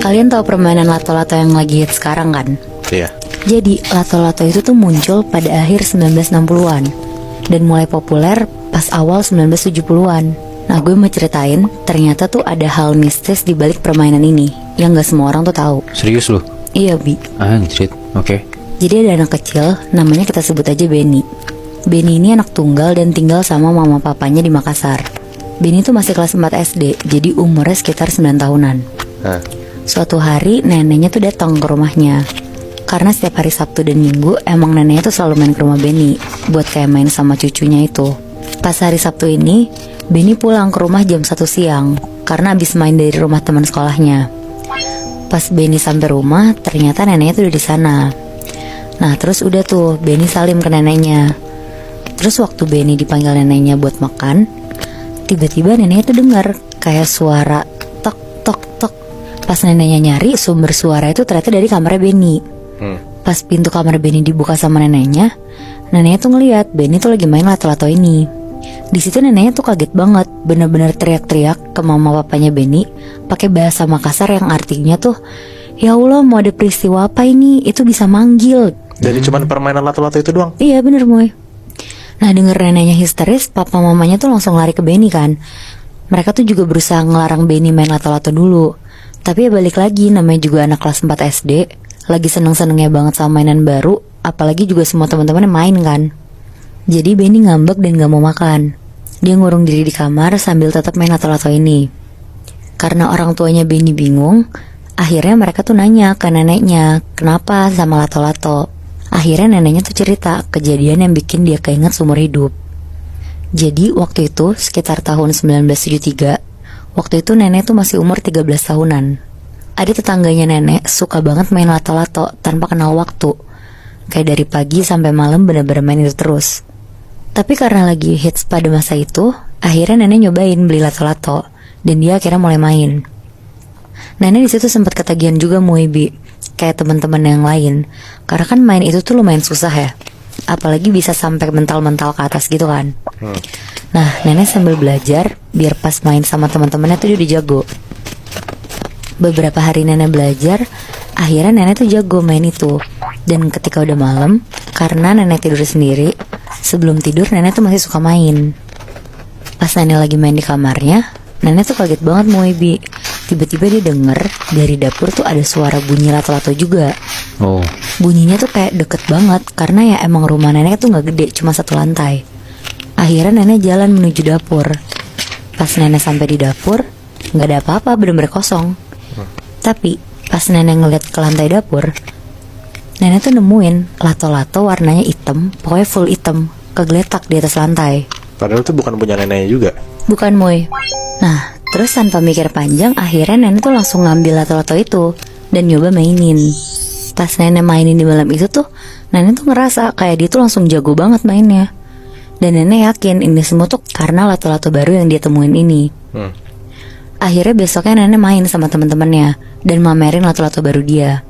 Kalian tahu permainan lato-lato yang lagi hit sekarang kan? Iya. Jadi lato-lato itu tuh muncul pada akhir 1960-an dan mulai populer pas awal 1970-an. Nah, gue mau ceritain, ternyata tuh ada hal mistis di balik permainan ini yang gak semua orang tuh tahu. Serius lu? Iya, Bi. Anjir, oke. Jadi ada anak kecil, namanya kita sebut aja Benny. Benny ini anak tunggal dan tinggal sama mama papanya di Makassar. Benny tuh masih kelas 4 SD, jadi umurnya sekitar 9 tahunan. Suatu hari neneknya tuh datang ke rumahnya. Karena setiap hari Sabtu dan Minggu emang neneknya tuh selalu main ke rumah Benny buat kayak main sama cucunya itu. Pas hari Sabtu ini, Benny pulang ke rumah jam 1 siang karena abis main dari rumah teman sekolahnya. Pas Benny sampai rumah, ternyata neneknya tuh udah di sana. Nah, terus udah tuh Benny salim ke neneknya. Terus waktu Benny dipanggil neneknya buat makan, tiba-tiba neneknya tuh dengar kayak suara tok tok tok. Pas neneknya nyari, sumber suara itu ternyata dari kamarnya Benny. Pas pintu kamar Benny dibuka sama neneknya tuh ngeliat Benny tuh lagi main lato-lato ini. Di situ neneknya tuh kaget banget, bener-bener teriak-teriak ke mama papanya Benny pakai bahasa Makassar yang artinya tuh, ya Allah, mau ada peristiwa apa ini? Itu bisa manggil. Jadi cuman permainan lato-lato itu doang? Iya bener, Moy. Nah, denger neneknya histeris, papa mamanya tuh langsung lari ke Benny kan. Mereka tuh juga berusaha ngelarang Benny main lato-lato dulu. Tapi ya balik lagi, namanya juga anak kelas 4 SD, lagi seneng-senengnya banget sama mainan baru, apalagi juga semua teman-temannya main kan. Jadi Benny ngambek dan gak mau makan. Dia ngurung diri di kamar sambil tetap main lato-lato ini. Karena orang tuanya Benny bingung, akhirnya mereka tuh nanya ke neneknya, kenapa sama lato-lato. Akhirnya neneknya tuh cerita kejadian yang bikin dia keinget seumur hidup. Jadi waktu itu sekitar tahun 1973, waktu itu nenek tuh masih umur 13 tahunan. Ada tetangganya nenek suka banget main lato-lato tanpa kenal waktu. Kayak dari pagi sampai malam bener-bener main itu terus. Tapi karena lagi hits pada masa itu, akhirnya nenek nyobain beli lato-lato dan dia akhirnya mulai main. Nenek di situ sempat ketagihan juga Muibi, kayak teman-teman yang lain. Karena kan main itu tuh lumayan susah ya. Apalagi bisa sampai mental-mental ke atas gitu kan. Nah, nenek sambil belajar biar pas main sama teman-temannya tuh dia udah jago. Beberapa hari nenek belajar, akhirnya nenek tuh jago main itu. Dan ketika udah malam, karena nenek tidur sendiri, sebelum tidur nenek tuh masih suka main. Pas nenek lagi main di kamarnya, nenek tuh kaget banget Moebi. Tiba-tiba dia denger dari dapur tuh ada suara bunyi lato-lato juga. Bunyinya tuh kayak deket banget, karena ya emang rumah nenek tuh gak gede, cuma 1 lantai. Akhirnya nenek jalan menuju dapur. Pas nenek sampai di dapur, gak ada apa-apa, bener-bener kosong. Tapi pas nenek ngeliat ke lantai dapur, nenek tuh nemuin lato-lato warnanya hitam, pokoknya full hitam, kegeletak di atas lantai. Padahal itu bukan punya neneknya juga. Bukan, Moy. Nah, terus tanpa mikir panjang, akhirnya nenek tuh langsung ngambil lato-lato itu dan nyoba mainin. Pas nenek mainin di malam itu tuh, nenek tuh ngerasa kayak dia tuh langsung jago banget mainnya. Dan nenek yakin ini semua tuh karena lato-lato baru yang dia temuin ini. Akhirnya besoknya nenek main sama teman-temannya dan mamerin lato-lato baru dia.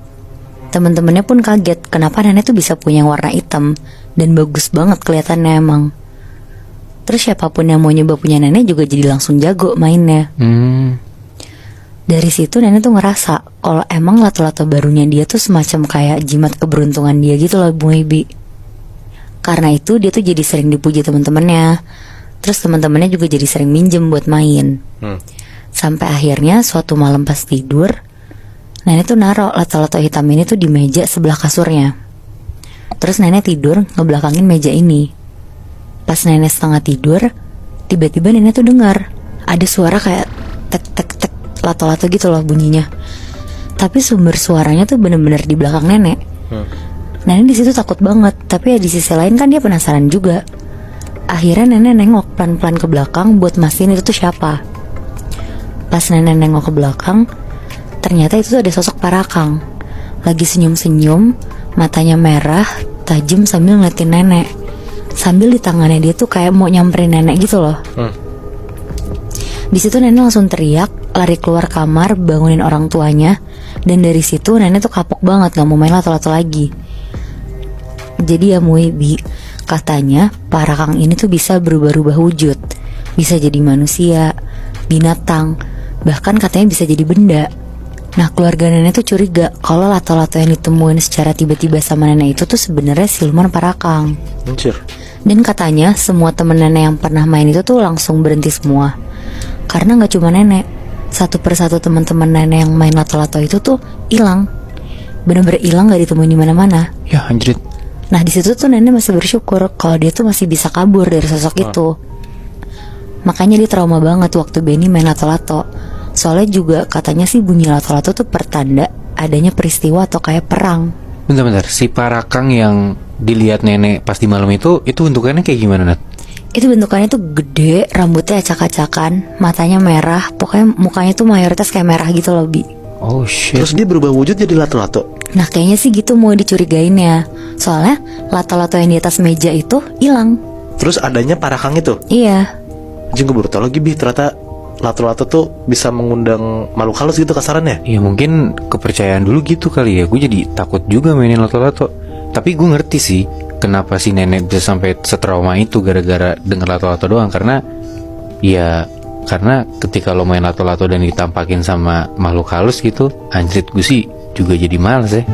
Teman-temannya pun kaget kenapa nenek tuh bisa punya warna hitam dan bagus banget kelihatannya emang. Terus siapapun yang mau nyoba punya nenek juga jadi langsung jago mainnya. Dari situ nenek tuh ngerasa kalau emang lato-lato barunya dia tuh semacam kayak jimat keberuntungan dia gitu loh Bu Ibi. Karena itu dia tuh jadi sering dipuji teman-temannya. Terus teman-temannya juga jadi sering minjem buat main. Sampai akhirnya suatu malam pas tidur, nenek tuh naruh lato-lato hitam ini tuh di meja sebelah kasurnya. Terus nenek tidur ngebelakangin meja ini. Pas nenek setengah tidur, tiba-tiba nenek tuh dengar ada suara kayak tek tek tek lato-lato gitu loh bunyinya. Tapi sumber suaranya tuh bener-bener di belakang nenek. Nenek di situ takut banget, tapi ya di sisi lain kan dia penasaran juga. Akhirnya nenek nengok pelan-pelan ke belakang buat mastiin itu tuh siapa. Pas nenek nengok ke belakang, ternyata itu tuh ada sosok Parakang. Lagi senyum-senyum, matanya merah, tajam sambil ngeliatin nenek. Sambil di tangannya dia tuh kayak mau nyamperin nenek gitu loh. Di situ nenek langsung teriak, lari keluar kamar, bangunin orang tuanya. Dan dari situ nenek tuh kapok banget, gak mau main lato-lato lagi. Jadi ya Muibi, katanya Parakang ini tuh bisa berubah-ubah wujud. Bisa jadi manusia, binatang, bahkan katanya bisa jadi benda. Nah, keluarga nenek tuh curiga kalau lato-lato yang ditemuin secara tiba-tiba sama nenek itu tuh sebenarnya siluman parakang. Anjir. Dan katanya semua temen nenek yang pernah main itu tuh langsung berhenti semua. Karena nggak cuma nenek, satu persatu teman-teman nenek yang main lato-lato itu tuh hilang. Bener-bener hilang, nggak ditemuin di mana-mana. Ya anjrit. Nah, di situ tuh nenek masih bersyukur kalau dia tuh masih bisa kabur dari sosok itu. Makanya dia trauma banget waktu Benny main lato-lato. Soalnya juga katanya sih bunyi lato-lato tuh pertanda adanya peristiwa atau kayak perang. Bentar, si parakang yang dilihat nenek pas di malam itu bentukannya kayak gimana, Nat? Itu bentukannya tuh gede, rambutnya acak-acakan, matanya merah, pokoknya mukanya tuh mayoritas kayak merah gitu loh, Bi. Oh shit. Terus dia berubah wujud jadi lato-lato. Nah, kayaknya sih gitu mau dicurigainnya. Soalnya lato-lato yang di atas meja itu hilang. Terus adanya parakang itu. Iya. Anjing, gue baru tau lagi, Bi, ternyata lato-lato tuh bisa mengundang makhluk halus gitu kasarannya. Ya mungkin kepercayaan dulu gitu kali ya. Gue jadi takut juga mainin lato-lato. Tapi gue ngerti sih kenapa si nenek bisa sampai setrauma itu gara-gara denger lato-lato doang. Karena ketika lo main lato-lato dan ditampakin sama makhluk halus gitu, anjrit gue sih juga jadi males ya.